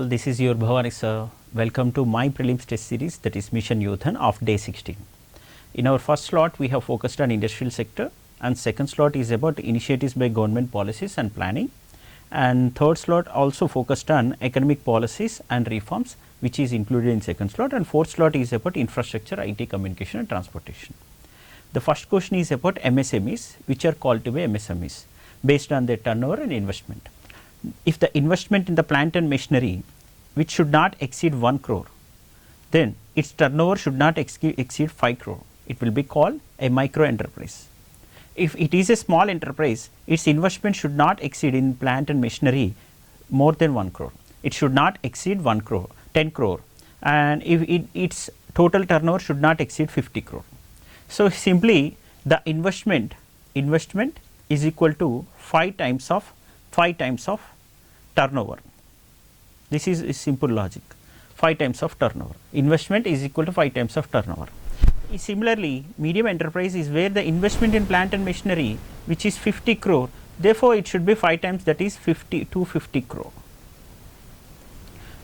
this is your Bhavani sir. Welcome to my prelims test series, that is Mission YODHAN of day 16. In our first slot we have focused on industrial sector, and second slot is about initiatives by government policies and planning, and third slot also focused on economic policies and reforms, which is included in second slot, and fourth slot is about infrastructure, IT, communication and transportation. The first question is about MSMEs, which are called to be MSMEs based on their turnover and investment. If the investment in the plant and machinery which should not exceed 1 crore, then its turnover should not exceed 5 crore. It will be called a micro enterprise. If it is a small enterprise, its investment should not exceed in plant and machinery more than 1 crore. It should not exceed 1 crore, 10 crore, and if its total turnover should not exceed 50 crore. So, simply the investment is equal to 5 times of turnover. This is simple logic. 5 times of turnover. Investment is equal to 5 times of turnover. Similarly, medium enterprise is where the investment in plant and machinery which is 50 crore, therefore it should be 5 times, that is 250 crore.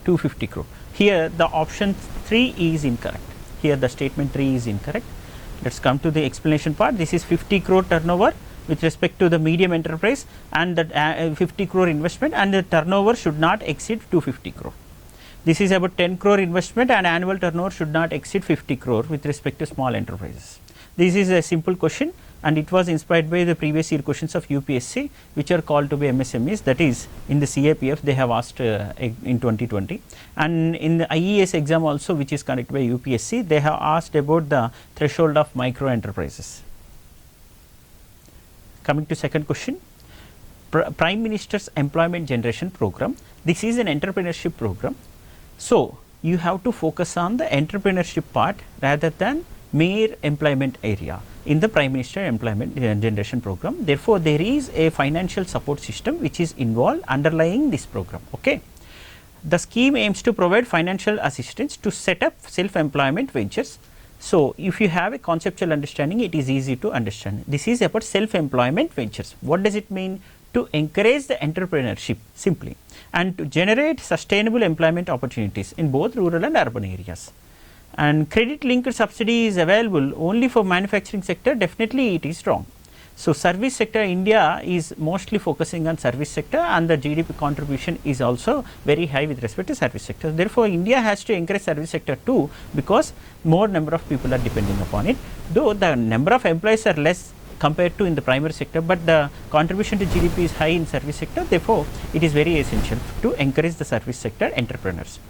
250 crore. Here the option 3 is incorrect. Here the statement 3 is incorrect. Let us come to the explanation part. This is 50 crore turnover with respect to the medium enterprise, and that 50 crore investment, and the turnover should not exceed 250 crore. This is about 10 crore investment, and annual turnover should not exceed 50 crore with respect to small enterprises. This is a simple question, and it was inspired by the previous year questions of UPSC, which are called to be MSMEs, that is in the CAPF they have asked in 2020, and in the IES exam also, which is conducted by UPSC, they have asked about the threshold of micro enterprises. Coming to second question, Prime Minister's Employment Generation Program. This is an entrepreneurship program. So, you have to focus on the entrepreneurship part rather than mere employment area in the Prime Minister Employment Generation Program. Therefore, there is a financial support system which is involved underlying this program. Okay. The scheme aims to provide financial assistance to set up self-employment ventures. So, if you have a conceptual understanding, it is easy to understand. This is about self-employment ventures. What does it mean? To encourage the entrepreneurship simply, and to generate sustainable employment opportunities in both rural and urban areas. And credit linked subsidy is available only for manufacturing sector, definitely it is wrong. So, service sector, India is mostly focusing on service sector, and the GDP contribution is also very high with respect to service sector. Therefore, India has to encourage service sector too, because more number of people are depending upon it, though the number of employees are less compared to in the primary sector, but the contribution to GDP is high in service sector. Therefore, it is very essential to encourage the service sector entrepreneurs.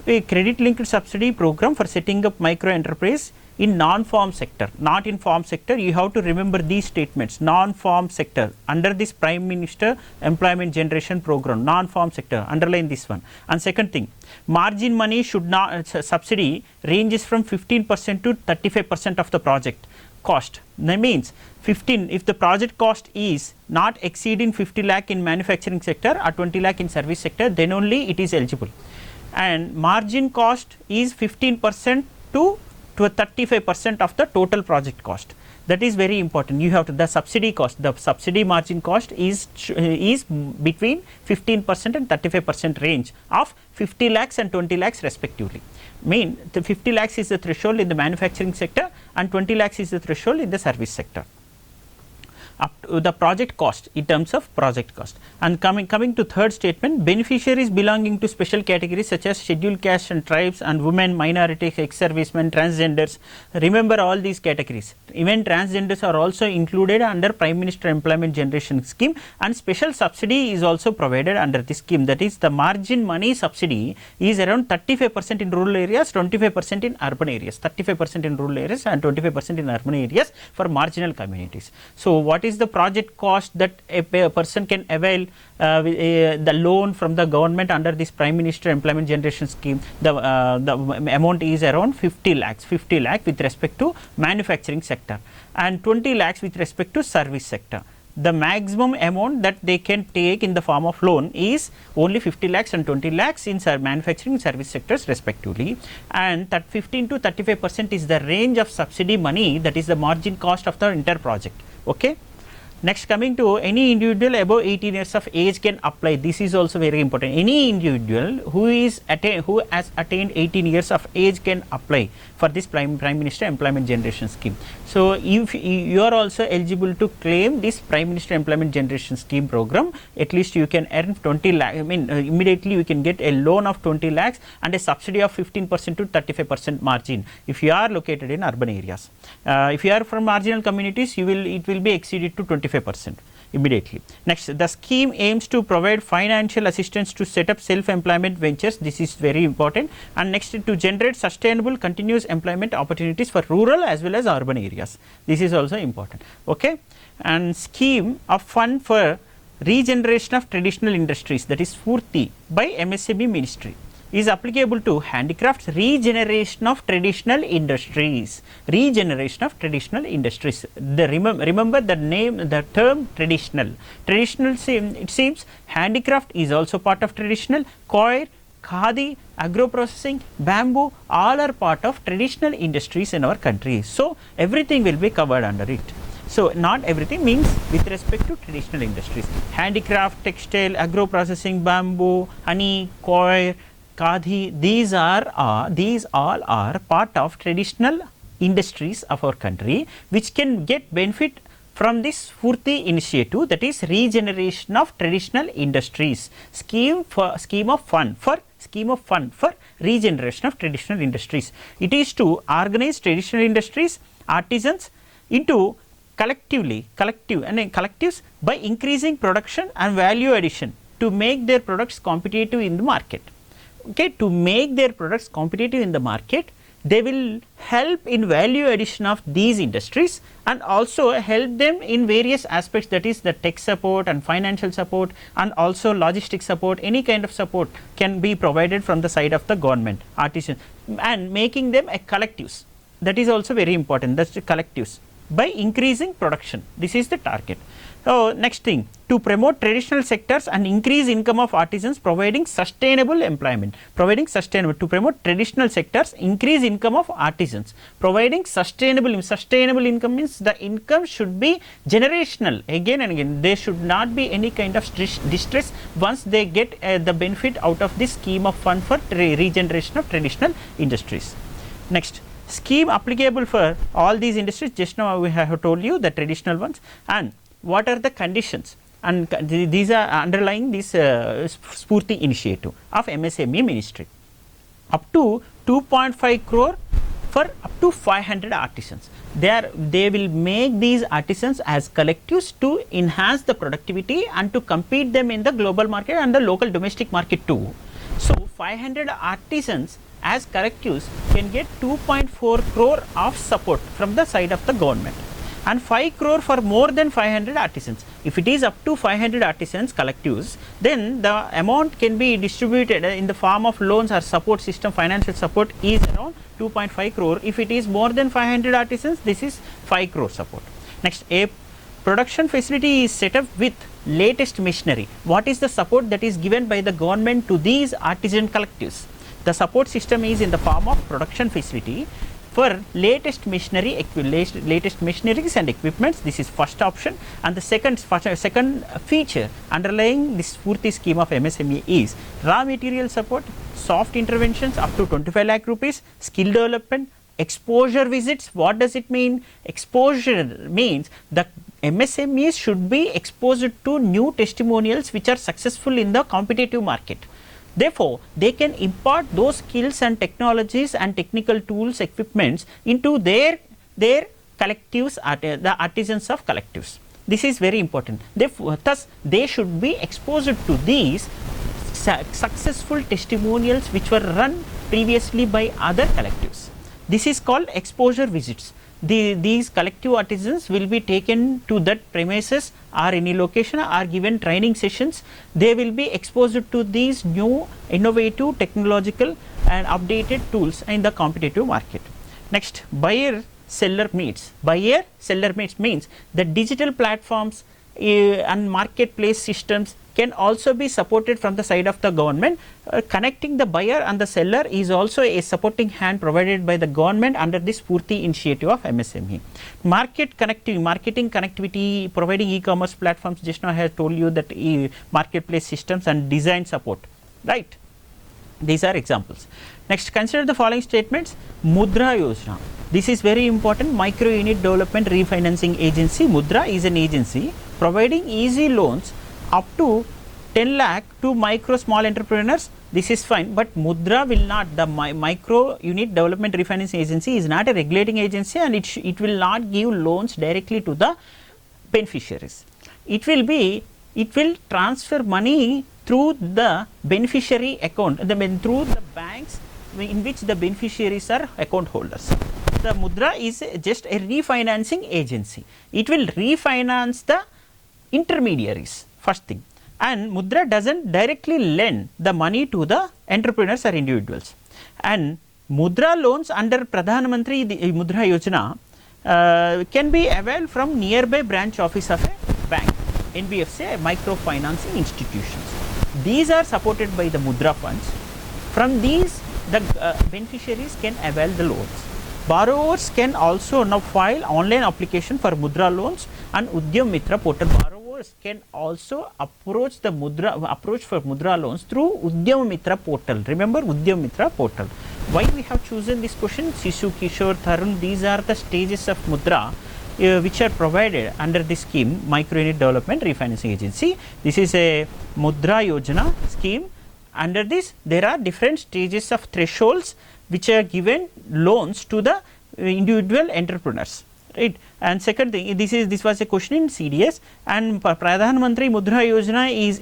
A credit linked subsidy program for setting up micro enterprise in non-farm sector, not in farm sector. You have to remember these statements: non-farm sector under this Prime Minister Employment Generation Program, non-farm sector, underline this one. And second thing, margin money should not, subsidy ranges from 15% to 35% of the project cost. That means 15, if the project cost is not exceeding 50 lakh in manufacturing sector or 20 lakh in service sector, then only it is eligible. And margin cost is 15% to 35% of the total project cost. That is very important. You have to, the subsidy cost, the subsidy margin cost is between 15% and 35% range of 50 lakhs and 20 lakhs respectively. Mean the 50 lakhs is the threshold in the manufacturing sector and 20 lakhs is the threshold in the service sector. Up to the project cost, in terms of project cost. And coming to third statement, beneficiaries belonging to special categories such as scheduled caste and tribes and women, minorities, ex-servicemen, transgenders. Remember all these categories. Even transgenders are also included under Prime Minister Employment Generation Scheme, and special subsidy is also provided under this scheme. That is, the margin money subsidy is around 35% in rural areas, 25% in urban areas, 35% in rural areas and 25% in urban areas for marginal communities. So, what is the project cost that a person can avail the loan from the government under this Prime Minister Employment Generation Scheme? The amount is around 50 lakhs with respect to manufacturing sector, and 20 lakhs with respect to service sector. The maximum amount that they can take in the form of loan is only 50 lakhs and 20 lakhs in manufacturing service sectors respectively, and that 15 to 35% is the range of subsidy money, that is the margin cost of the entire project. Okay. Next, coming to any individual above 18 years of age can apply. This is also very important. Any individual who has attained 18 years of age can apply for this Prime Minister Employment Generation Scheme. So, if you are also eligible to claim this Prime Minister Employment Generation Scheme program, at least you can earn 20 lakh. I mean, immediately you can get a loan of 20 lakhs and a subsidy of 15% to 35% margin if you are located in urban areas. If you are from marginal communities, it will be exceeded to 25% immediately. Next, the scheme aims to provide financial assistance to set up self-employment ventures. This is very important. And next, to generate sustainable continuous employment opportunities for rural as well as urban areas. This is also important. Okay. And scheme of fund for regeneration of traditional industries, that is Spurti, by MSME Ministry, is applicable to handicrafts, regeneration of traditional industries. Regeneration of traditional industries. Remember the name, the term traditional. Traditional, it seems handicraft is also part of traditional. Coir, khadi, agro processing, bamboo, all are part of traditional industries in our country. So, everything will be covered under it. So, not everything means with respect to traditional industries. Handicraft, textile, agro processing, bamboo, honey, coir, khadi, these all are part of traditional industries of our country, which can get benefit from this Spurti initiative, that is regeneration of traditional industries. Scheme of fund for regeneration of traditional industries. It is to organize traditional industries, artisans into collectives by increasing production and value addition to make their products competitive in the market. Okay, to make their products competitive in the market, they will help in value addition of these industries and also help them in various aspects, that is the tech support and financial support and also logistic support. Any kind of support can be provided from the side of the government, artisans, and making them a collectives. That is also very important, that's the collectives, by increasing production. This is the target. So, next thing, to promote traditional sectors and increase income of artisans, providing sustainable employment, to promote traditional sectors, increase income of artisans, providing sustainable income means the income should be generational, again and again. There should not be any kind of distress once they get the benefit out of this scheme of fund for regeneration of traditional industries. Next, scheme applicable for all these industries, just now we have told you the traditional ones, and what are the conditions, and these are underlying this Spurti initiative of MSME Ministry. Up to 2.5 crore for up to 500 artisans. They will make these artisans as collectives to enhance the productivity and to compete them in the global market and the local domestic market too. So, 500 artisans as collectives can get 2.4 crore of support from the side of the government, and 5 crore for more than 500 artisans. If it is up to 500 artisans collectives, then the amount can be distributed in the form of loans or support system. Financial support is around 2.5 crore. If it is more than 500 artisans, this is 5 crore support. Next, a production facility is set up with latest machinery. What is the support that is given by the government to these artisan collectives? The support system is in the form of production facility for latest machineries and equipments. This is first option, and the second feature underlying this Spurti scheme of MSME is raw material support, soft interventions up to 25 lakh rupees, skill development, exposure visits. What does it mean? Exposure means the MSMEs should be exposed to new testimonials which are successful in the competitive market. Therefore, they can impart those skills and technologies and technical tools, equipments into their collectives, the artisans of collectives. This is very important. Therefore, thus they should be exposed to these successful testimonials which were run previously by other collectives. This is called exposure visits. These collective artisans will be taken to that premises or any location or given training sessions. They will be exposed to these new innovative technological and updated tools in the competitive market. Next, buyer seller meets. Buyer seller meets means the digital platforms and marketplace systems can also be supported from the side of the government. Connecting the buyer and the seller is also a supporting hand provided by the government under this Spurti initiative of MSME. Marketing connectivity, providing e-commerce platforms, just now I have told you that marketplace systems and design support, right. These are examples. Next, consider the following statements. Mudra Yojana. This is very important. Micro Unit Development Refinancing Agency. Mudra is an agency providing easy loans up to 10 lakh to micro small entrepreneurs. This is fine, but Mudra will not, the Micro Unit Development Refinancing Agency is not a regulating agency, and it will not give loans directly to the beneficiaries. It will transfer money through the beneficiary account, through the banks in which the beneficiaries are account holders. The Mudra is just a refinancing agency. It will refinance the intermediaries, first thing. And Mudra does not directly lend the money to the entrepreneurs or individuals. And Mudra loans under Pradhan Mantri Mudra Yojana can be availed from nearby branch office of a bank, NBFC, microfinancing institutions. These are supported by the Mudra funds. From these, the beneficiaries can avail the loans. Borrowers can also now file online application for Mudra loans and Udyam Mitra portal. Borrowers can also approach for Mudra loans through Udyam Mitra portal. Remember Udyam Mitra portal. Why we have chosen this question? Shishu, Kishore, Tarun, these are the stages of Mudra which are provided under this scheme, Micro Unit Development Refinancing Agency. This is a Mudra Yojana scheme. Under this, there are different stages of thresholds which are given loans to the individual entrepreneurs, right. And second thing, this was a question in CDS, and Pradhan Mantri Mudra Yojana is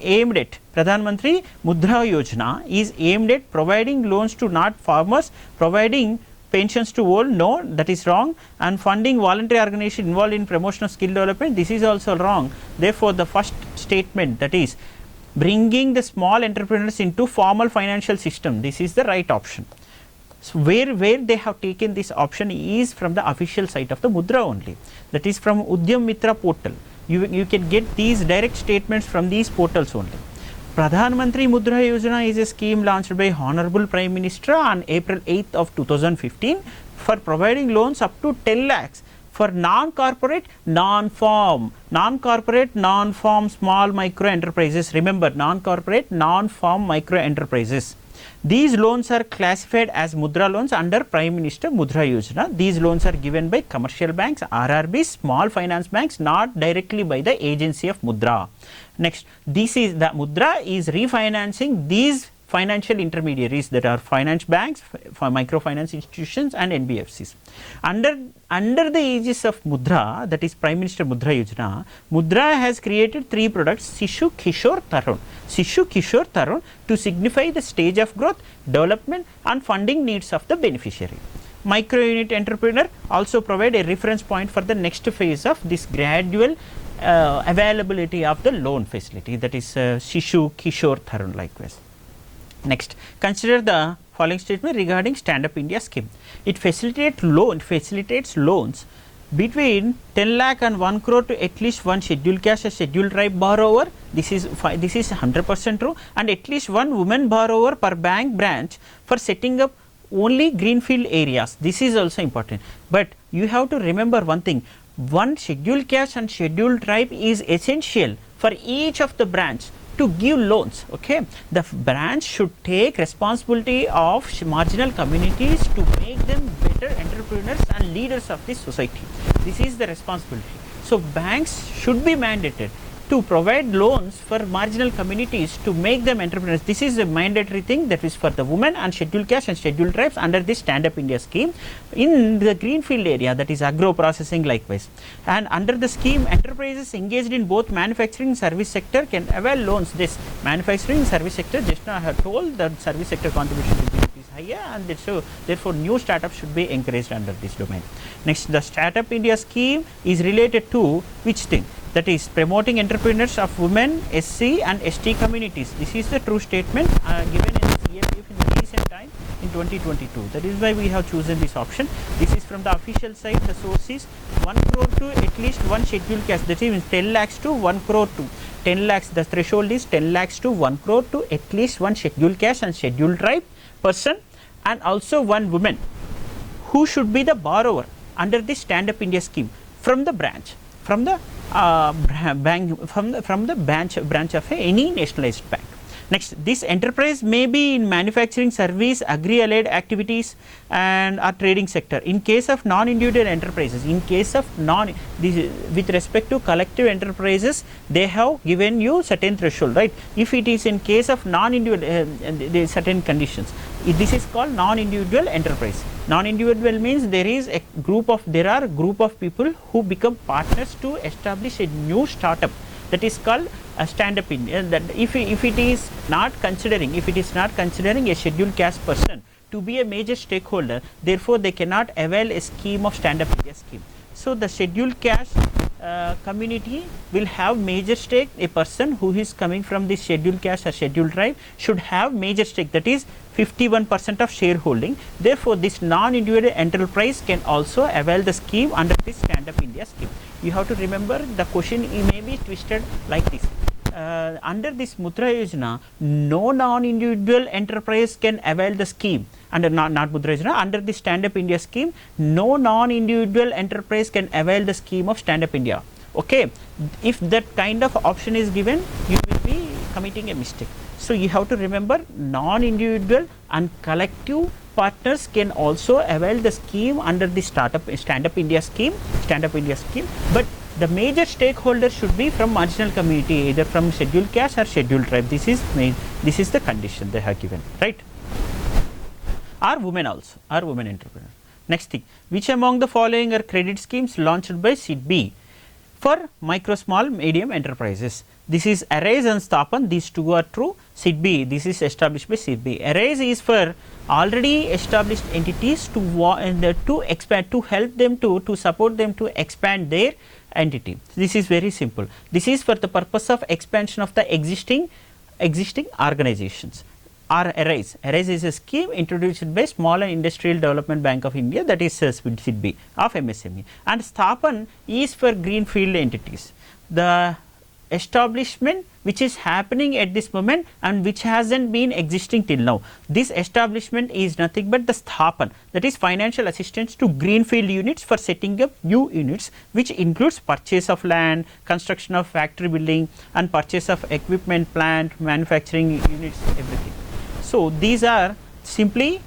aimed at providing loans to not farmers, providing pensions to old, no, that is wrong, and funding voluntary organization involved in promotion of skill development, this is also wrong. Therefore, the first statement, that is bringing the small entrepreneurs into formal financial system, this is the right option. So, where they have taken this option is from the official site of the Mudra only, that is from Udyam Mitra portal. You can get these direct statements from these portals only. Pradhan Mantri Mudra Yojana is a scheme launched by Honorable Prime Minister on April 8th of 2015 for providing loans up to 10 lakhs for non-corporate, non-farm small micro enterprises. Remember, non-corporate, non-farm micro enterprises. These loans are classified as Mudra loans under Prime Minister Mudra Yojana. These loans are given by commercial banks, RRBs, small finance banks, not directly by the agency of Mudra. Next, this is the Mudra is refinancing these financial intermediaries, that are finance banks, for microfinance institutions and NBFCs. Under the aegis of Mudra, that is Prime Minister Mudra Yojana, Mudra has created 3 products, Shishu, Kishore, Tarun. Shishu, Kishore, Tarun, to signify the stage of growth, development and funding needs of the beneficiary. Micro unit entrepreneur also provide a reference point for the next phase of this gradual availability of the loan facility, that is Shishu, Kishore, Tarun likewise. Next, consider the following statement regarding Stand Up India scheme. It facilitates loans between 10 lakh and 1 crore to at least one scheduled caste or scheduled tribe borrower. This is 100% true, and at least one woman borrower per bank branch for setting up only greenfield areas. This is also important, but you have to remember one thing. One scheduled caste and scheduled tribe is essential for each of the branch to give loans. Okay, the branch should take responsibility of marginal communities to make them better entrepreneurs and leaders of this society. This is the responsibility. So banks should be mandated to provide loans for marginal communities to make them entrepreneurs. This is a mandatory thing that is for the women and scheduled caste and scheduled tribes under this Stand Up India scheme in the greenfield area, that is agro processing likewise. And under the scheme, enterprises engaged in both manufacturing and service sector can avail loans. This manufacturing and service sector, just now I have told that service sector contribution will be higher, and so therefore new startups should be encouraged under this domain. Next, the Stand Up India scheme is related to which thing? That is promoting entrepreneurs of women, SC and ST communities. This is the true statement given in this PFF in the recent time in 2022. That is why we have chosen this option. This is from the official side. The source is 1 crore to at least one scheduled caste. That is 10 lakhs to 1 crore to 10 lakhs. The threshold is 10 lakhs to 1 crore to at least one scheduled caste and scheduled tribe person, and also one woman who should be the borrower under the Stand Up India scheme from the branch, from the bank, from the branch of any nationalized bank. Next, this enterprise may be in manufacturing, service, agri-allied activities and or trading sector. In case of non-individual enterprises, in case of with respect to collective enterprises, they have given you certain threshold, right? If it is in case of non-individual, certain conditions, this is called non-individual enterprise. Non-individual means there are group of people who become partners to establish a new startup. That is called a stand-up India. That if it is not considering a scheduled caste person to be a major stakeholder, therefore they cannot avail a scheme of stand-up India scheme. So the scheduled caste community will have major stake. A person who is coming from the scheduled caste or scheduled tribe should have major stake, that is 51% of shareholding. Therefore this non-individual enterprise can also avail the scheme under this stand-up India scheme. You have to remember the question may be twisted like this. Under this Mudra Yojana, no non-individual enterprise can avail the scheme. Under not Mudra Yojana, under the Stand Up India scheme, no non-individual enterprise can avail the scheme of Stand Up India. Okay, if that kind of option is given, you will be committing a mistake. So you have to remember, non-individual and collective partners can also avail the scheme under the Stand Up India scheme, but the major stakeholder should be from marginal community, either from scheduled caste or scheduled tribe. This is the condition they have given, right? Are women entrepreneurs. Next thing, which among the following are credit schemes launched by SIDBI for micro, small, medium enterprises? This is Arise and Sthapan. These two are true. SIDBI, this is established by SIDBI. Arise is for already established entities to expand, to help them to support them to expand their entity. This is very simple. This is for the purpose of expansion of the existing organizations. Arise is a scheme introduced by Small and Industrial Development Bank of India, that is SIDBI of MSME. And Sthapan is for greenfield entities. The establishment which is happening at this moment and which hasn't been existing till now. This establishment is nothing but the Sthapan, that is financial assistance to greenfield units for setting up new units, which includes purchase of land, construction of factory building and purchase of equipment, plant, manufacturing units, everything. So these are simply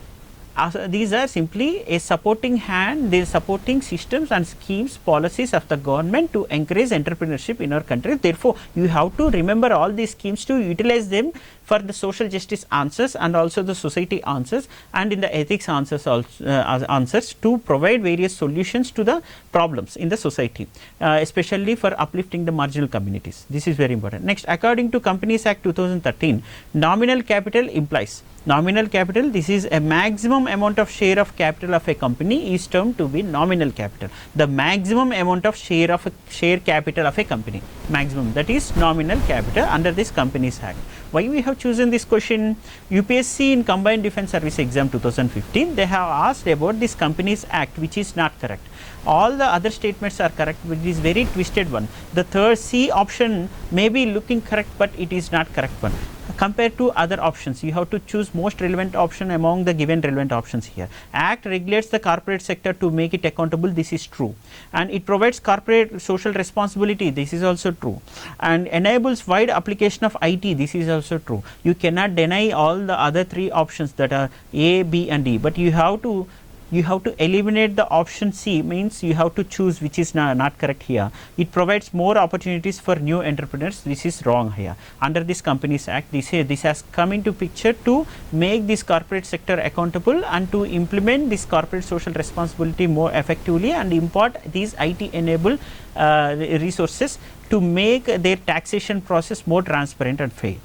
a supporting hand, they are supporting systems and schemes, policies of the government to encourage entrepreneurship in our country. Therefore, you have to remember all these schemes to utilize them for the social justice answers and also the society answers, and in the ethics answers also, answers to provide various solutions to the problems in the society, especially for uplifting the marginal communities. This is very important. Next, according to Companies Act 2013, nominal capital implies. Nominal capital, this is a maximum amount of share of capital of a company is termed to be nominal capital. The maximum amount of share capital of a company, maximum, that is nominal capital under this Companies Act. Why we have chosen this question? UPSC in Combined Defence Service Exam 2015, they have asked about this Companies Act, which is not correct. All the other statements are correct, but it is very twisted one. The third C option may be looking correct, but it is not correct one. Compared to other options, you have to choose most relevant option among the given relevant options here. Act regulates the corporate sector to make it accountable, this is true, and it provides corporate social responsibility, this is also true, and enables wide application of IT, this is also true. You cannot deny all the other three options that are A, B and D, but you have to eliminate the option C, means you have to choose which is not correct here. It provides more opportunities for new entrepreneurs, this is wrong here. Under this Companies Act, this has come into picture to make this corporate sector accountable and to implement this corporate social responsibility more effectively and import these IT enabled resources to make their taxation process more transparent and fair.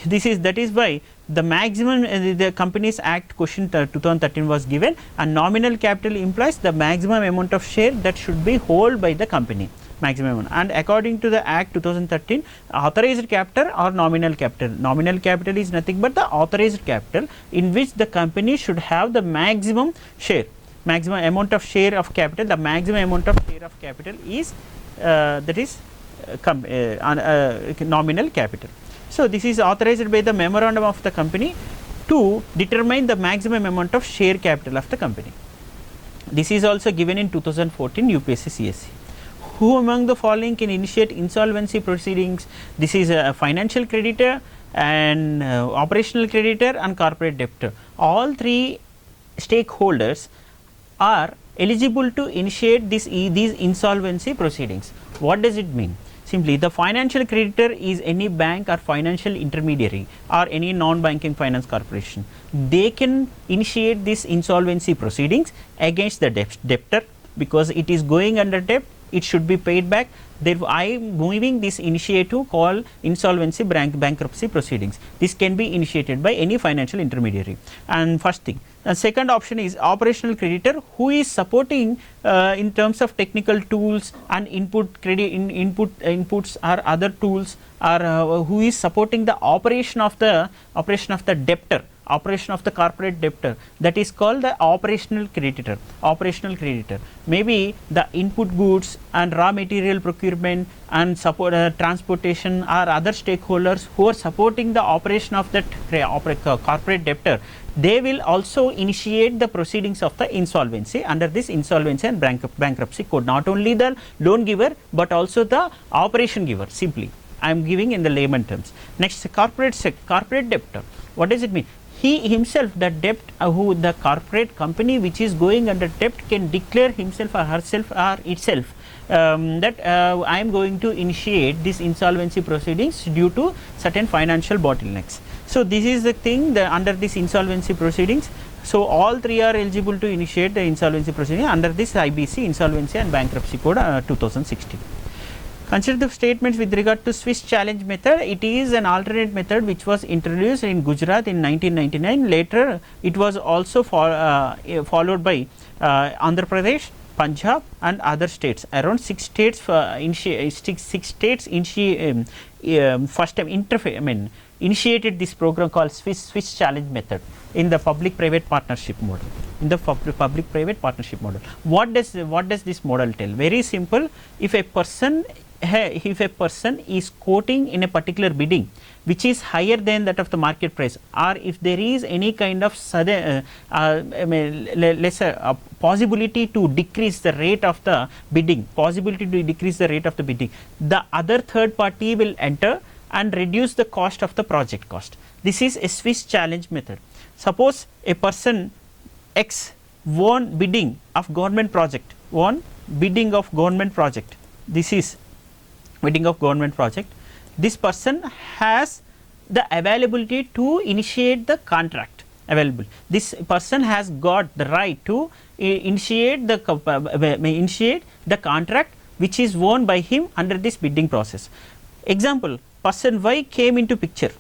That is why the maximum the Companies Act question 2013 was given, and nominal capital implies the maximum amount of share that should be held by the company. maximum amount. And according to the Act 2013, authorized capital or nominal capital. Nominal capital is nothing but the authorized capital in which the company should have the maximum share, maximum amount of share of capital. The maximum amount of share of capital is that is nominal capital. So, this is authorized by the memorandum of the company to determine the maximum amount of share capital of the company. This is also given in 2014 UPSC CSE. Who among the following can initiate insolvency proceedings? This is a financial creditor and operational creditor and corporate debtor. All three stakeholders are eligible to initiate these insolvency proceedings. What does it mean? Simply, the financial creditor is any bank or financial intermediary or any non-banking finance corporation. They can initiate this insolvency proceedings against the debtor, because it is going under debt, it should be paid back. Therefore, I am moving this initiative called insolvency bankruptcy proceedings. This can be initiated by any financial intermediary. And first thing. The second option is operational creditor, who is supporting in terms of technical tools and inputs or other tools, or who is supporting the operation of the debtor, operation of the corporate debtor. That is called the operational creditor. Operational creditor, maybe the input goods and raw material procurement and support transportation or other stakeholders who are supporting the operation of that corporate debtor. They will also initiate the proceedings of the insolvency under this insolvency and bankruptcy code. Not only the loan giver but also the operation giver. Simply, I am giving in the layman terms. Next, corporate debtor. What does it mean? He himself, the debt, who the corporate company which is going under debt can declare himself or herself or itself that I am going to initiate this insolvency proceedings due to certain financial bottlenecks. So, this is the thing under this insolvency proceedings. So, all three are eligible to initiate the insolvency proceeding under this IBC Insolvency and Bankruptcy Code 2016. Consider the statements with regard to Swiss challenge method. It is an alternate method which was introduced in Gujarat in 1999. Later, it was also followed by Andhra Pradesh, Punjab and other states. Around 6 states first time initiated this program called Swiss challenge method in the public-private partnership model. Public-private partnership model. What does this model tell? Very simple. If a person is quoting in a particular bidding which is higher than that of the market price, or if there is any kind of sudden lesser possibility to decrease the rate of the bidding, the other third party will enter and reduce the cost of the project cost. This is a Swiss challenge method. Suppose a person X won bidding of government project, this is bidding of government project. This person has the availability to initiate the contract available. This person has got the right to initiate the contract which is won by him under this bidding process. Example, person Y came into picture.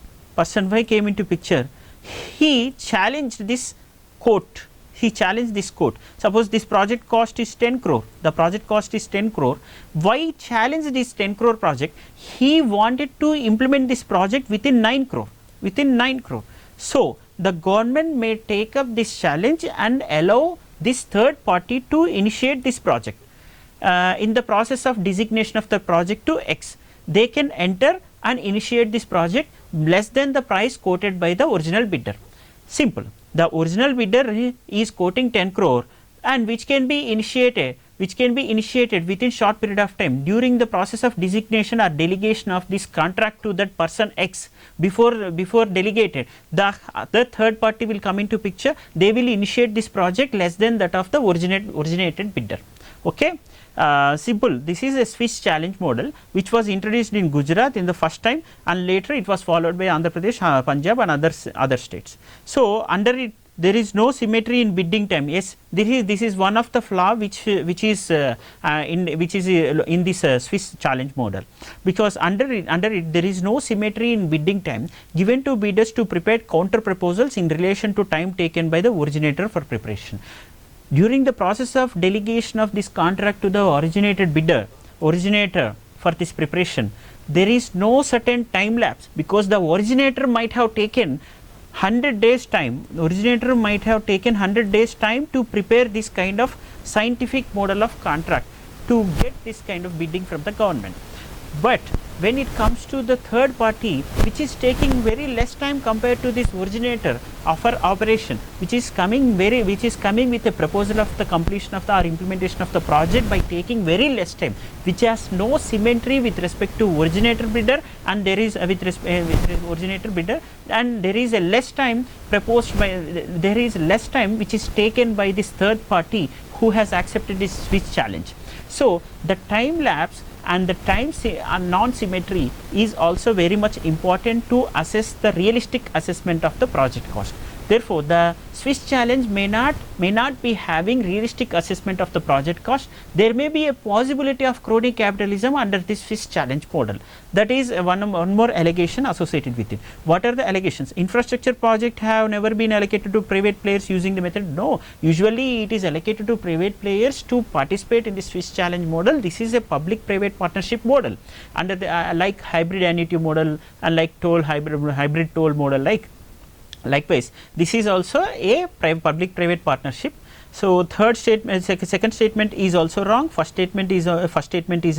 He challenged this quote. Suppose this project cost is 10 crore. The project cost is 10 crore. Y challenged this 10 crore project. He wanted to implement this project within 9 crore. So, the government may take up this challenge and allow this third party to initiate this project. In the process of designation of the project to X, they can enter and initiate this project less than the price quoted by the original bidder. Simple. The original bidder is quoting 10 crore and which can be initiated within short period of time during the process of designation or delegation of this contract to that person X. Before delegated, the third party will come into picture. They will initiate this project less than that of the originated bidder. Okay. Simple. This is a Swiss challenge model which was introduced in Gujarat in the first time, and later it was followed by Andhra Pradesh, Punjab and other states. So, under it there is no symmetry in bidding time. Yes, this is one of the flaw which is in this Swiss challenge model, because under it there is no symmetry in bidding time given to bidders to prepare counter proposals in relation to time taken by the originator for preparation. During the process of delegation of this contract to the originated bidder, originator for this preparation, there is no certain time lapse, because the originator might have taken 100 days time, originator might have taken 100 days time to prepare this kind of scientific model of contract to get this kind of bidding from the government. But when it comes to the third party, which is taking very less time compared to this originator of our operation, which is coming with a proposal of the completion of the or implementation of the project by taking very less time, which has no symmetry with respect to originator bidder, and there is originator bidder, and there is a less time proposed by there is less time which is taken by this third party who has accepted this switch challenge. So the time lapse and the time non-symmetry is also very much important to assess the realistic assessment of the project cost. Therefore, the Swiss challenge may not be having realistic assessment of the project cost. There may be a possibility of crony capitalism under this Swiss challenge model. That is one more allegation associated with it. What are the allegations? Infrastructure project have never been allocated to private players using the method. No, usually it is allocated to private players to participate in the Swiss challenge model. This is a public private partnership model under the like hybrid annuity model and like toll hybrid toll model. Likewise, this is also a public private partnership. So third statement, second statement is also wrong. First statement is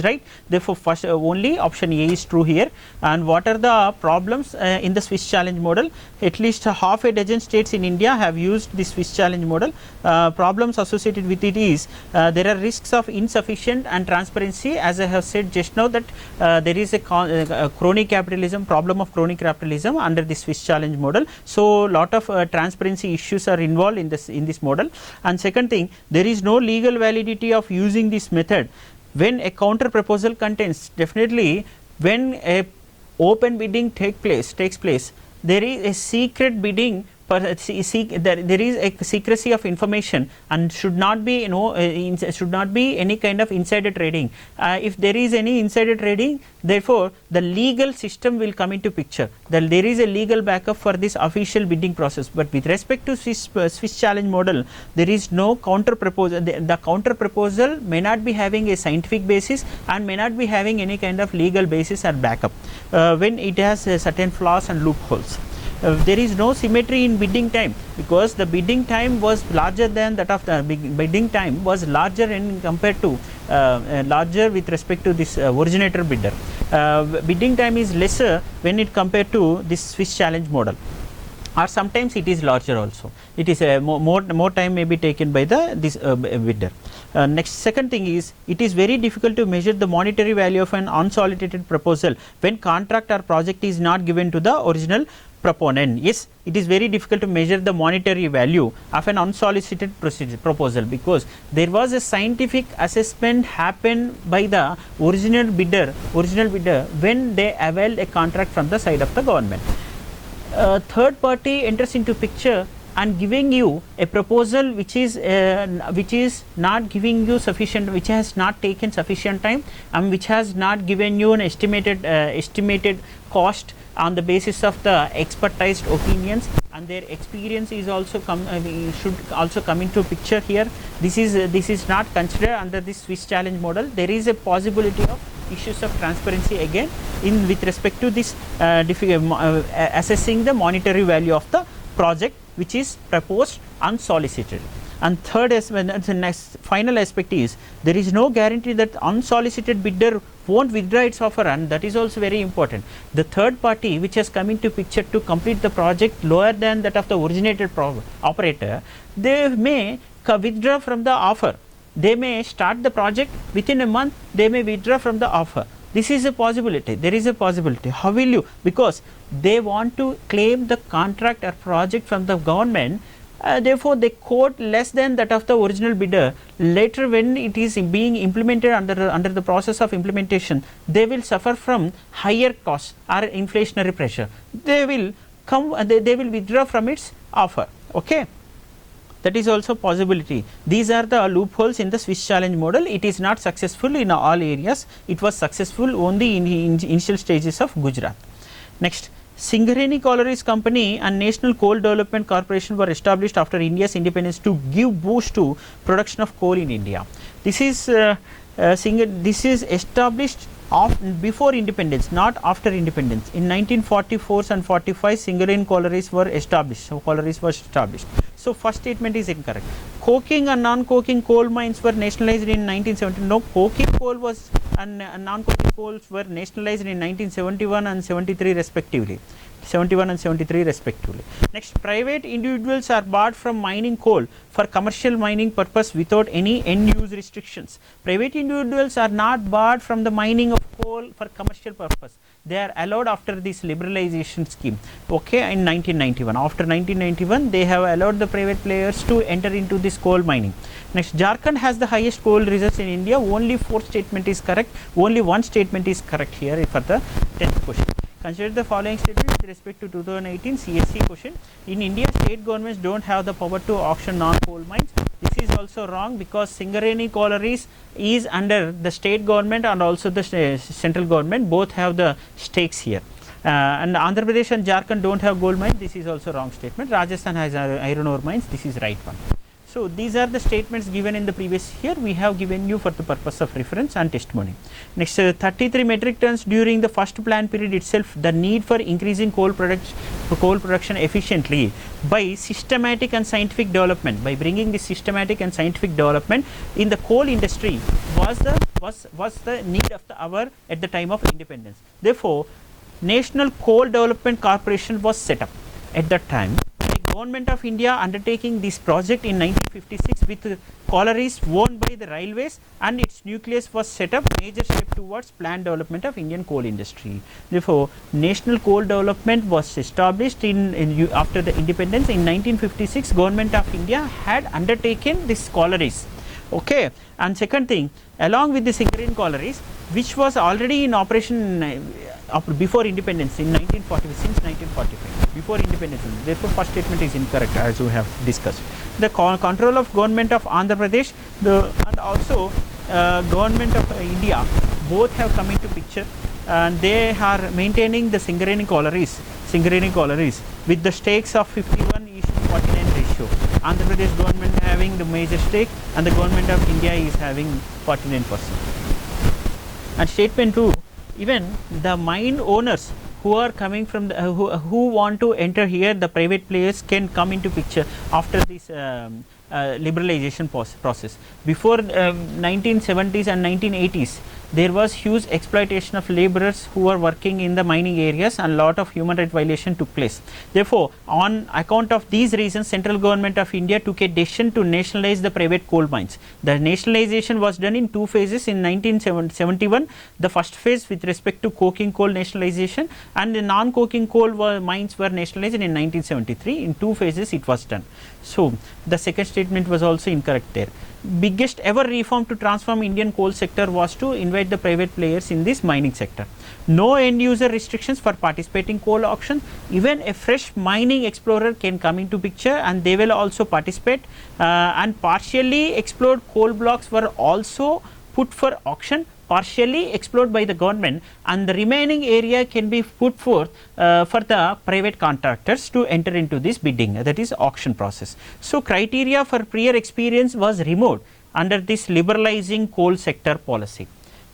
right. Therefore, only option A is true here. And what are the problems in the Swiss challenge model? At least half a dozen states in India have used this Swiss challenge model. Problems associated with it is there are risks of insufficient and transparency. As I have said just now, that there is a crony capitalism, problem of crony capitalism under the Swiss challenge model. So lot of transparency issues are involved in this model. And second thing, there is no legal validity of using this method when a counter proposal contains. Definitely, when a open bidding takes place, there is a secret bidding. There is a secrecy of information and should not be any kind of insider trading. If there is any insider trading, therefore the legal system will come into picture. There is a legal backup for this official bidding process. But with respect to Swiss challenge model, there is no counter proposal. The counter proposal may not be having a scientific basis and may not be having any kind of legal basis or backup when it has certain flaws and loopholes. There is no symmetry in bidding time, because the bidding time was larger than that of the bidding time was larger in compared to larger with respect to this originator bidder. Bidding time is lesser when it compared to this Swiss challenge model, or sometimes it is larger also. It is more time may be taken by this bidder. Next, second thing is, it is very difficult to measure the monetary value of an unsolicited proposal when contract or project is not given to the original proponent. Yes, it is very difficult to measure the monetary value of an unsolicited proposal, because there was a scientific assessment happened by the original bidder when they availed a contract from the side of the government. Third party enters into picture and giving you a proposal which is not giving you sufficient, which has not taken sufficient time, and which has not given you an estimated cost on the basis of the expertized opinions, and their experience is also should also come into picture here. This is not considered under this Swiss challenge model. There is a possibility of issues of transparency again in with respect to this assessing the monetary value of the project which is proposed unsolicited. And third, the next final aspect is, there is no guarantee that unsolicited bidder won't withdraw its offer, and that is also very important. The third party which has come into picture to complete the project lower than that of the originated operator, they may withdraw from the offer. They may start the project within a month, they may withdraw from the offer. This is a possibility. There is a possibility. How will you? Because they want to claim the contract or project from the government. Therefore, they quote less than that of the original bidder. Later, when it is being implemented under the process of implementation, they will suffer from higher costs or inflationary pressure. They will come. They will withdraw from its offer. Okay. That is also possibility. These are the loopholes in the Swiss challenge model. It is not successful in all areas. It was successful only in initial stages of Gujarat. Next, Singareni Collieries Company and National Coal Development Corporation were established after India's independence to give boost to production of coal in India. This is this is established before independence, not after independence. In 1944 and 45, Singareni collieries were established. So, collieries were established. So, first statement is incorrect. Coking and non-coking coal mines were nationalized in 1970. No, coking coal was and non-coking coals were nationalized in 1971 and 73 respectively. 71 and 73 respectively. Next, private individuals are barred from mining coal for commercial mining purpose without any end use restrictions. Private individuals are not barred from the mining of coal for commercial purpose. They are allowed after this liberalization scheme, okay, in 1991. After 1991, they have allowed the private players to enter into this coal mining. Next, Jharkhand has the highest coal reserves in India. Only 4th statement is correct. Only one statement is correct here for the 10th question. Consider the following statement with respect to 2018 CSE question. In India, state governments don't have the power to auction non-coal mines. This is also wrong because Singareni collieries is under the state government and also the central government. Both have the stakes here. And Andhra Pradesh and Jharkhand don't have gold mines. This is also wrong statement. Rajasthan has iron ore mines. This is right one. So, these are the statements given in the previous year. We have given you for the purpose of reference and testimony. Next, 33 metric tons during the first plan period itself. The need for increasing coal production efficiently by systematic and scientific development, by bringing this systematic and scientific development in the coal industry was the need of the hour at the time of independence. Therefore, National Coal Development Corporation was set up at that time. Government of India undertaking this project in 1956 with collieries owned by the railways, and its nucleus was set up, major step towards planned development of Indian coal industry. Therefore, National Coal Development was established after the independence in 1956. Government of India had undertaken these collieries. Okay, and second thing, along with the Singareni collieries, which was already in operation before independence in 1945, since 1945, before independence. Therefore, first statement is incorrect as we have discussed. The control of government of Andhra Pradesh and also government of India both have come into picture, and they are maintaining the Singareni collieries with the stakes of 51:49 ratio. Andhra Pradesh government having the major stake and the government of India is having 49%. And statement 2, even the mine owners who are coming from the, who want to enter here, the private players can come into picture after this liberalization process. Before 1970s and 1980s, there was huge exploitation of laborers who were working in the mining areas, and lot of human right violation took place. Therefore, on account of these reasons, central government of India took a decision to nationalize the private coal mines. The nationalization was done in 2 phases in 1971. The first phase with respect to coking coal nationalization, and the non-coking coal mines were nationalized in 1973. In 2 phases it was done. So, the second statement was also incorrect there. Biggest ever reform to transform Indian coal sector was to invite the private players in this mining sector. No end user restrictions for participating coal auction. Even a fresh mining explorer can come into picture, and they will also participate, and partially explored coal blocks were also put for auction, partially explored by the government, and the remaining area can be put forth for the private contractors to enter into this bidding, that is auction process. So, criteria for prior experience was removed under this liberalizing coal sector policy.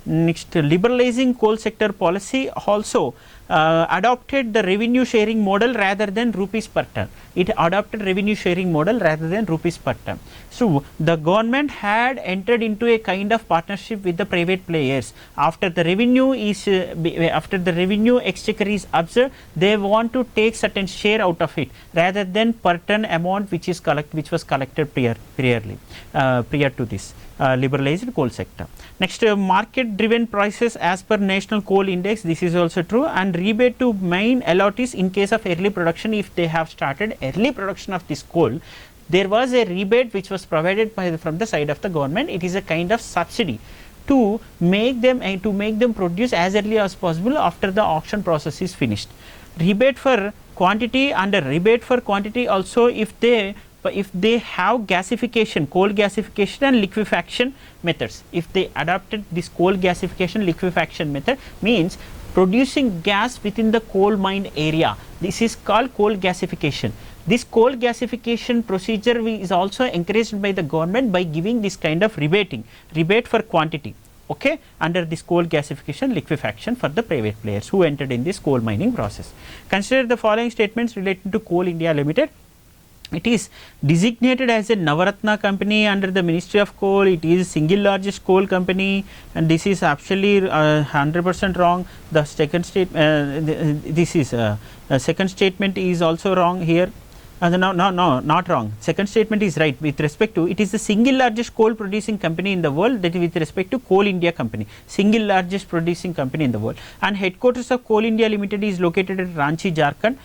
Next, liberalizing coal sector policy also adopted the revenue sharing model rather than rupees per ton. It adopted revenue sharing model rather than rupees per ton. So, the government had entered into a kind of partnership with the private players. After the revenue exchequer is observed, they want to take certain share out of it rather than per ton amount which was collected prior to this liberalized coal sector. Next, market driven prices as per National Coal Index. This is also true, and rebate to main allottees in case of early production. If they have started early production of this coal, there was a rebate which was provided from the side of the government. It is a kind of subsidy to make them produce as early as possible after the auction process is finished. Rebate for quantity, and a rebate for quantity also if they have gasification, coal gasification and liquefaction methods. If they adopted this coal gasification liquefaction method, means producing gas within the coal mine area. This is called coal gasification. This coal gasification procedure is also encouraged by the government by giving this kind of rebate for quantity. okay, under this coal gasification liquefaction for the private players who entered in this coal mining process. Consider the following statements related to Coal India Limited. It is designated as a Navaratna company under the Ministry of Coal. It is single largest coal company, and this is actually 100% wrong. The second second statement is also wrong here. No, not wrong. Second statement is right with respect to it is the single largest coal producing company in the world, that is with respect to Coal India company, single largest producing company in the world, and headquarters of Coal India Limited is located at Ranchi, Jharkhand.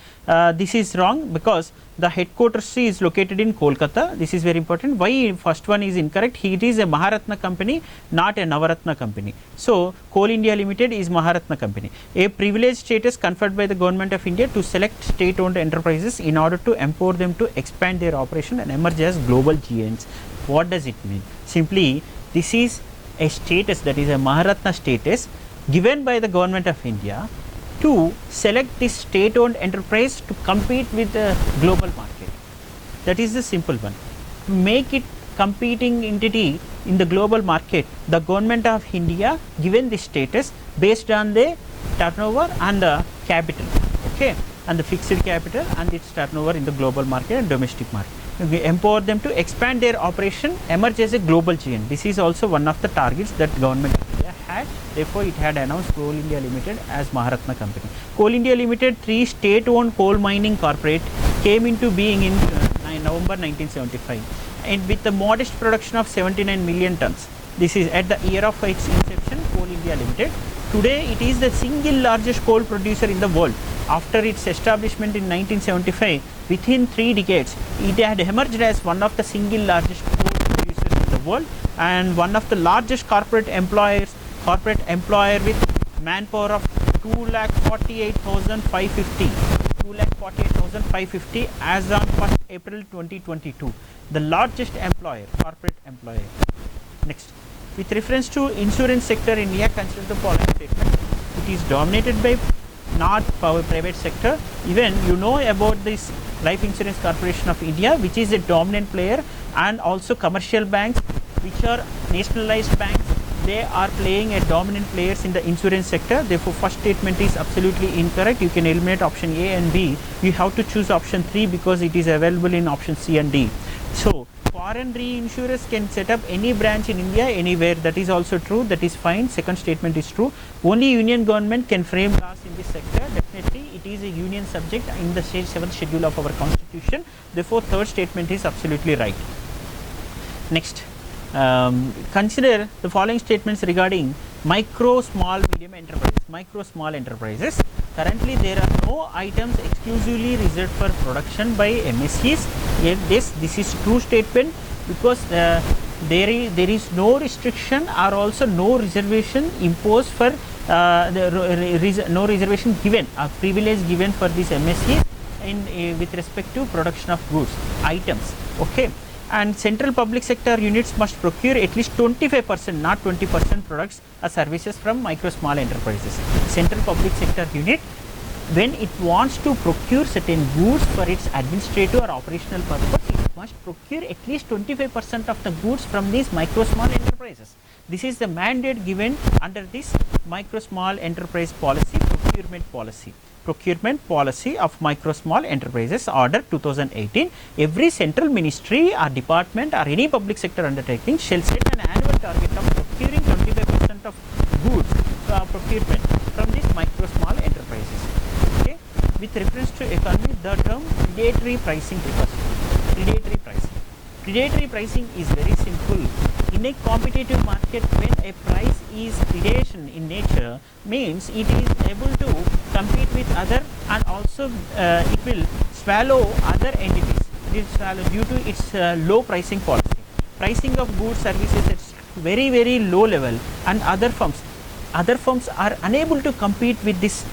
This is wrong because the headquarters is located in Kolkata. This is very important. Why first one is incorrect? It is a Maharatna company, not a Navaratna company. So Coal India Limited is Maharatna company. A privileged status conferred by the government of India to select state owned enterprises in order to empower them to expand their operation and emerge as global giants. What does it mean? Simply, this is a status, that is a Maharatna status given by the government of India to select this state owned enterprise to compete with the global market. That is the simple one. To make it competing entity in the global market, the government of India given this status based on the turnover and the capital, okay, and the fixed capital and its turnover in the global market and domestic market. We empower them to expand their operation, emerge as a global giant. This is also one of the targets that government of India had. Therefore, it had announced Coal India Limited as Maharatna company. Coal India Limited, 3 state-owned coal mining corporate, came into being in November 1975, and with a modest production of 79 million tons. This is at the year of its inception, Coal India Limited. Today, it is the single largest coal producer in the world. After its establishment in 1975, within 3 decades, it had emerged as one of the single largest coal producers in the world and one of the largest corporate employer with manpower of 2,48,550. 2,48,550 as on 1st April 2022. The largest employer, corporate employer. Next, with reference to insurance sector in India, consider the following statement. It is dominated by not private sector. Even you know about this Life Insurance Corporation of India, which is a dominant player, and also commercial banks, which are nationalized banks. They are playing a dominant players in the insurance sector. Therefore, first statement is absolutely incorrect. You can eliminate option A and B. You have to choose option 3 because it is available in option C and D. So foreign reinsurers can set up any branch in India anywhere. That is also true. That is fine. Second statement is true. Only union government can frame laws in this sector. Definitely, it is a union subject in the 7th schedule of our constitution. Therefore, third statement is absolutely right. Next, consider the following statements regarding micro, small, medium enterprises. Micro, small enterprises. Currently, there are no items exclusively reserved for production by MSEs. This is true statement because there is no restriction or also no reservation imposed for no reservation given, a privilege given for this MSE in with respect to production of goods, items. Okay. And central public sector units must procure at least 25%, not 20% products or services from micro small enterprises. Central public sector unit, when it wants to procure certain goods for its administrative or operational purpose, it must procure at least 25% of the goods from these micro small enterprises. This is the mandate given under this micro small enterprise policy, procurement policy of micro small enterprises order 2018. Every central ministry or department or any public sector undertaking shall set an annual target of procuring 25% of goods procurement from these micro small enterprises. Okay. With reference to economy, the term predatory pricing refers to predatory pricing. Predatory pricing is very simple. In a competitive market, when a price is predation in nature, means it is able to compete with other, and also it will swallow other entities. It will swallow due to its low pricing policy. Pricing of goods, services at very, very low level, and other firms are unable to compete with this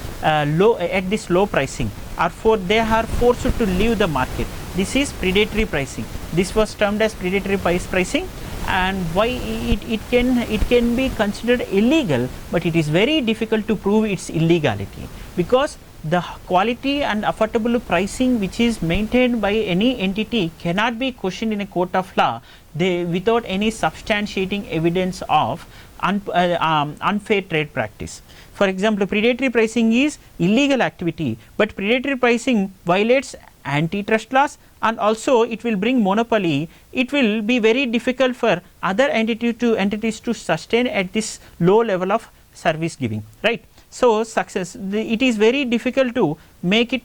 low pricing, or they are forced to leave the market. This is predatory pricing. This was termed as predatory price pricing. And why it can be considered illegal, but it is very difficult to prove its illegality, because the quality and affordable pricing which is maintained by any entity cannot be questioned in a court of law without any substantiating evidence of unfair trade practice. For example, predatory pricing is illegal activity, but predatory pricing violates antitrust laws, and also it will bring monopoly. It will be very difficult for other entities to sustain at this low level of service giving, right. So, it is very difficult to make it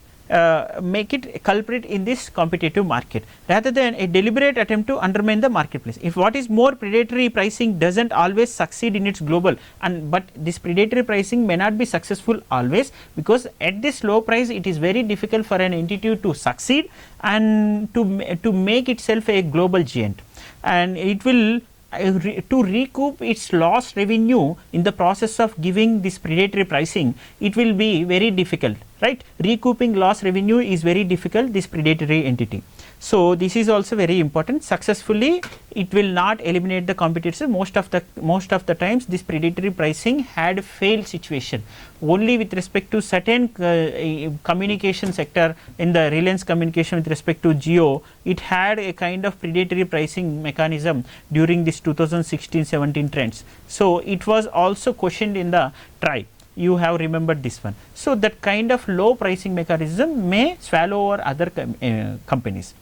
culprit in this competitive market, rather than a deliberate attempt to undermine the marketplace. If what is more, predatory pricing does not always succeed in its global, but this predatory pricing may not be successful always, because at this low price it is very difficult for an entity to succeed and to make itself a global giant, and it will to recoup its lost revenue in the process of giving this predatory pricing. It will be very difficult, right. Recouping lost revenue is very difficult, this predatory entity. So, this is also very important. Successfully it will not eliminate the competitors. Most of the times this predatory pricing had failed situation. Only with respect to certain communication sector, in the Reliance communication with respect to Jio, it had a kind of predatory pricing mechanism during this 2016-17 trends. So, it was also questioned in the trial. You have remembered this one. So, that kind of low pricing mechanism may swallow over other companies.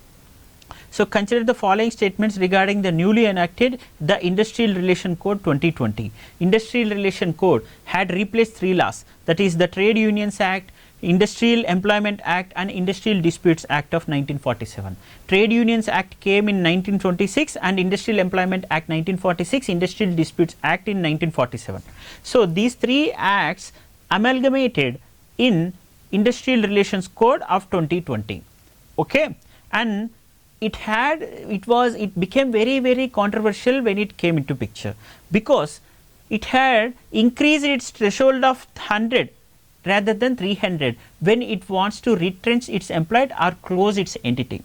So, consider the following statements regarding the newly enacted the Industrial Relation Code 2020. Industrial Relation Code had replaced 3 laws, that is the Trade Unions Act, Industrial Employment Act and Industrial Disputes Act of 1947. Trade Unions Act came in 1926 and Industrial Employment Act 1946, Industrial Disputes Act in 1947. So, these 3 acts amalgamated in Industrial Relations Code of 2020. Okay, and it became very controversial when it came into picture, because it had increased its threshold of 100 rather than 300 when it wants to retrench its employed or close its entity.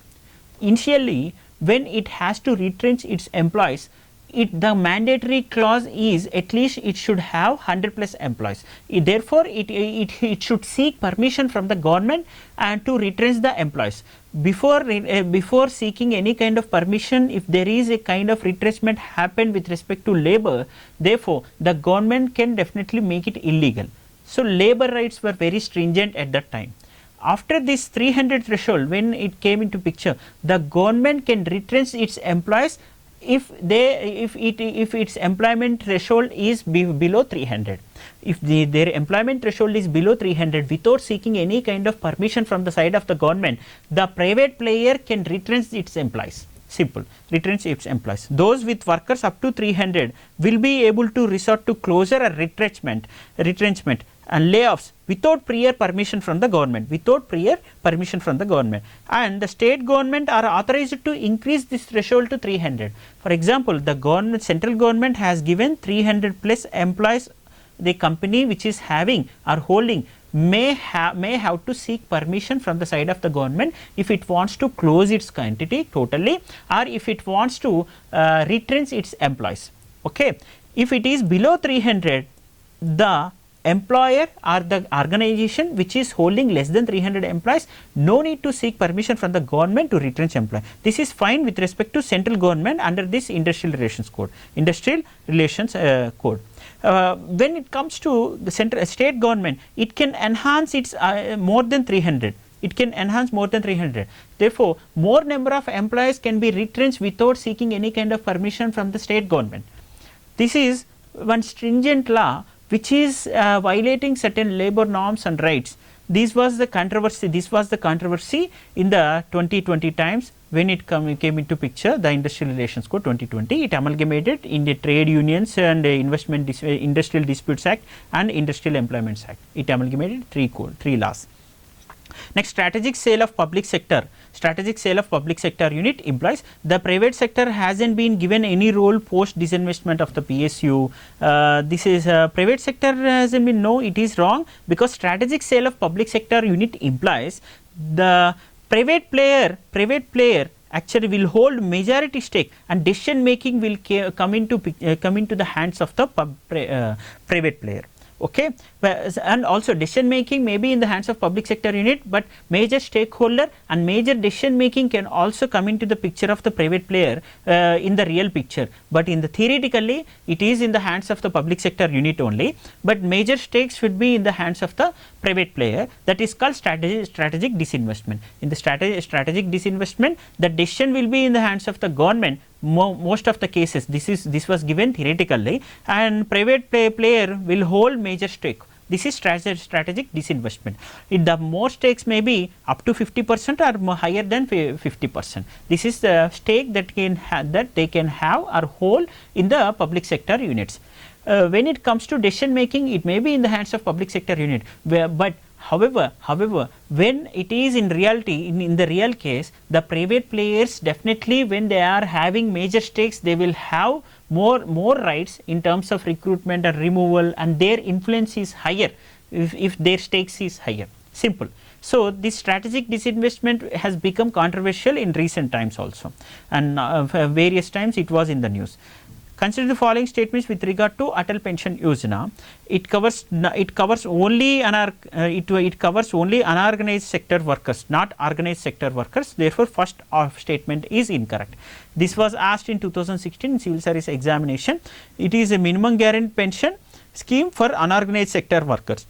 Initially, when it has to retrench its employees, the mandatory clause is at least it should have 100 plus employees. Therefore, it should seek permission from the government and to retrench the employees. Before seeking any kind of permission, if there is a kind of retrenchment happened with respect to labor, therefore, the government can definitely make it illegal. So, labor rights were very stringent at that time. After this 300 threshold, when it came into picture, the government can retrench its employees if its employment threshold is below 300. If their employment threshold is below 300 without seeking any kind of permission from the side of the government, the private player can retrench its employees. Simple, retrench its employees. Those with workers up to 300 will be able to resort to closure or retrenchment and layoffs without prior permission from the government, and the state government are authorized to increase this threshold to 300. For example, the central government has given 300 plus employees. The company which is having or holding may have to seek permission from the side of the government if it wants to close its entity totally, or if it wants to retrench its employees. Okay. If it is below 300, the employer or the organization which is holding less than 300 employees, no need to seek permission from the government to retrench employees. This is fine with respect to central government under this Industrial Relations Code. When it comes to the state government, it can enhance its more than 300. Therefore, more number of employees can be retrenched without seeking any kind of permission from the state government. This is one stringent law which is violating certain labor norms and rights. This was the controversy in the 2020 times when it came into picture, the Industrial Relations Code 2020. It amalgamated in the Trade Unions and Industrial Disputes Act and Industrial Employment Act. It amalgamated 3 laws. Next, strategic sale of public sector unit implies the private sector hasn't been given any role post disinvestment of the PSU. This is private sector hasn't been, no, it is wrong, because strategic sale of public sector unit implies the private player actually will hold majority stake and decision making will come into the hands of the private player. Okay. And also decision making may be in the hands of public sector unit, but major stakeholder and major decision making can also come into the picture of the private player in the real picture, but in the theoretically it is in the hands of the public sector unit only, but major stakes should be in the hands of the private player. That is called strategic disinvestment. In the strategic disinvestment, the decision will be in the hands of the government. Most of the cases this was given theoretically, and private player will hold major stake. This is strategic disinvestment. The more stakes may be up to 50% or more higher than 50%. This is the stake that they can have or hold in the public sector units. When it comes to decision making, it may be in the hands of public sector unit, but however, when it is in reality, in the real case, the private players definitely, when they are having major stakes, they will have more rights in terms of recruitment and removal, and their influence is higher if their stakes is higher. Simple. So, this strategic disinvestment has become controversial in recent times also, and various times it was in the news. Consider the following statements with regard to Atal Pension Yojana. It covers only unorganized sector workers, not organized sector workers. Therefore, first statement is incorrect. This was asked in 2016 in civil service examination. It is a minimum guaranteed pension scheme for unorganized sector workers.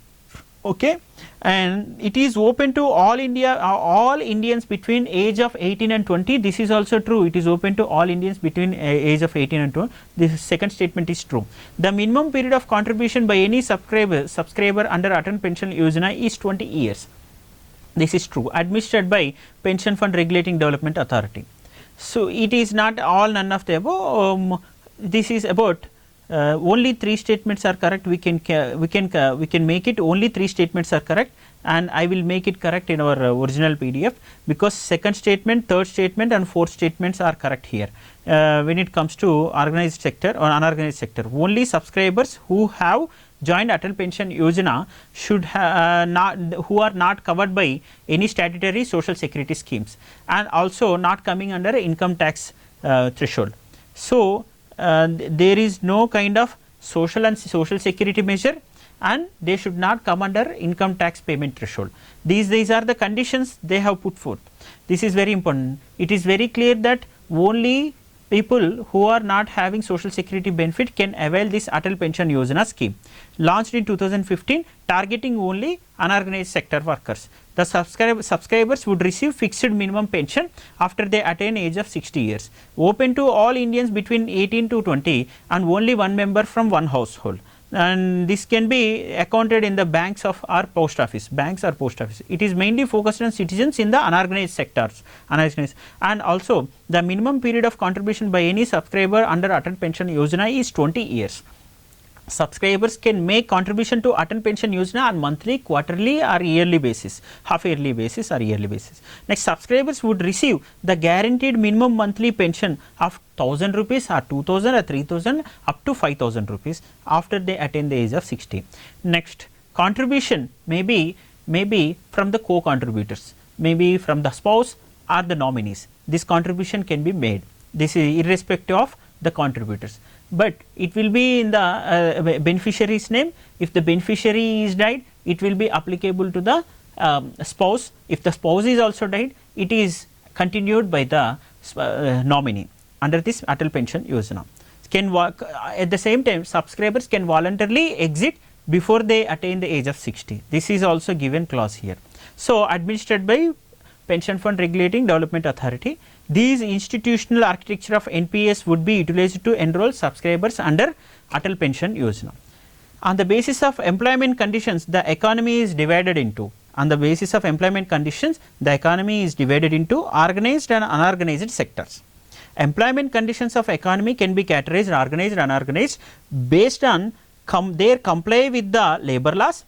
Okay, and it is open to all Indians between age of 18 and 20. This is also true. It is open to all Indians between age of 18 and 20. This second statement is true. The minimum period of contribution by any subscriber under Atal Pension Yojana is 20 years. This is true. Administered by Pension Fund Regulating Development Authority. So, it is not all, none of the above. This is about only 3 statements are correct. We can make it only 3 statements are correct, and I will make it correct in our original PDF, because second statement, third statement and fourth statements are correct here. When it comes to organized sector or unorganized sector, only subscribers who have joined Atal Pension Yojana should who are not covered by any statutory social security schemes, and also not coming under income tax threshold. So, there is no kind of social security measure, and they should not come under income tax payment threshold. These are the conditions they have put forth. This is very important. It is very clear that only people who are not having social security benefit can avail this Atal Pension Yojana scheme, launched in 2015, targeting only unorganized sector workers. The subscribers would receive fixed minimum pension after they attain age of 60 years, open to all Indians between 18 to 20, and only one member from one household. And this can be accounted in the banks or post office. It is mainly focused on citizens in the unorganized sectors, and also the minimum period of contribution by any subscriber under Atal Pension Yojana is 20 years. Subscribers can make contribution to Atal Pension Yojana on monthly, quarterly or yearly basis, half yearly basis or yearly basis. Next, subscribers would receive the guaranteed minimum monthly pension of 1000 rupees or 2000 or 3000 up to 5000 rupees after they attain the age of 60. Next, contribution may be from the co-contributors, maybe from the spouse or the nominees. This contribution can be made. This is irrespective of the contributors, but it will be in the beneficiary's name. If the beneficiary is died, it will be applicable to the spouse. If the spouse is also died, it is continued by the nominee under this Atal Pension Yojana. Can work at the same time, subscribers can voluntarily exit before they attain the age of 60. This is also given clause here. So, administered by Pension Fund Regulating Development Authority. These institutional architecture of NPS would be utilized to enroll subscribers under Atal Pension Yojana. On the basis of employment conditions, the economy is divided into. On the basis of employment conditions, the economy is divided into organized and unorganized sectors. Employment conditions of economy can be categorized organized and unorganized based on their comply with the labor laws,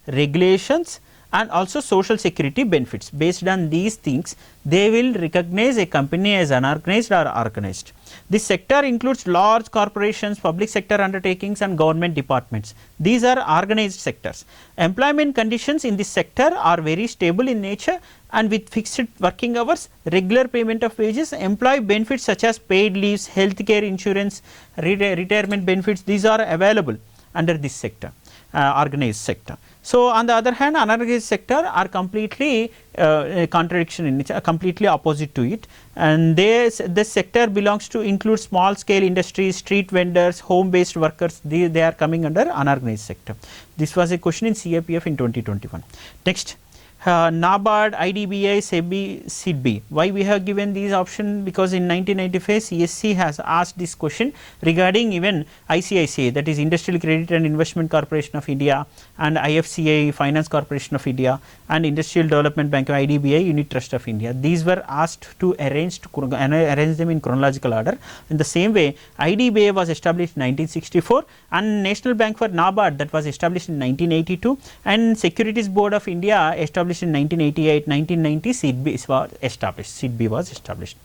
regulations, and also social security benefits. Based on these things, they will recognize a company as unorganized or organized. This sector includes large corporations, public sector undertakings and government departments. These are organized sectors. Employment conditions in this sector are very stable in nature and with fixed working hours, regular payment of wages, employee benefits such as paid leaves, healthcare insurance, retirement benefits, these are available. under this sector, organized sector. So, on the other hand, unorganized sector are completely contradiction in it, completely opposite to it, and this sector belongs to include small scale industries, street vendors, home based workers, they are coming under unorganized sector. This was a question in CAPF in 2021. Next, NABARD, IDBI, SEBI, SIDBI. Why we have given these options? Because in 1995 CSC has asked this question regarding even ICICI, that is Industrial Credit and Investment Corporation of India, and IFCI, Finance Corporation of India, and Industrial Development Bank of IDBI, Unit Trust of India. These were asked to arrange them in chronological order. In the same way, IDBI was established in 1964, and National Bank for NABARD, that was established in 1982, and Securities Board of India established in 1988, 1990 SIDBI was established. SIDBI was established.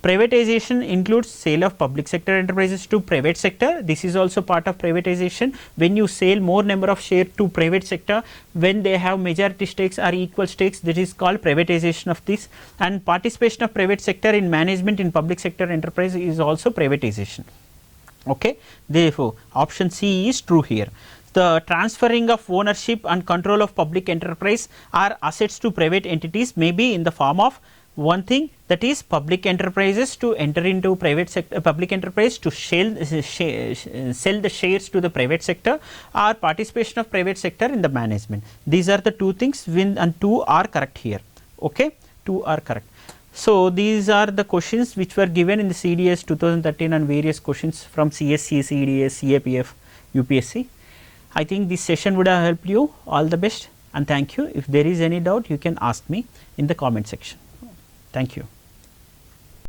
Privatization includes sale of public sector enterprises to private sector. This is also part of privatization. When you sell more number of share to private sector, when they have majority stakes or equal stakes, that is called privatization of this. And participation of private sector in management in public sector enterprise is also privatization. Okay. Therefore, option C is true here. The transferring of ownership and control of public enterprise or assets to private entities may be in the form of one thing, that is public enterprises to enter into private sector, public enterprise to sell the shares to the private sector, or participation of private sector in the management. These are the two things, and two are correct here. Okay, two are correct. So, these are the questions which were given in the CDS 2013 and various questions from CSC, CDS, CAPF, UPSC. I think this session would have helped you. All the best and thank you. If there is any doubt, you can ask me in the comment section. Thank you.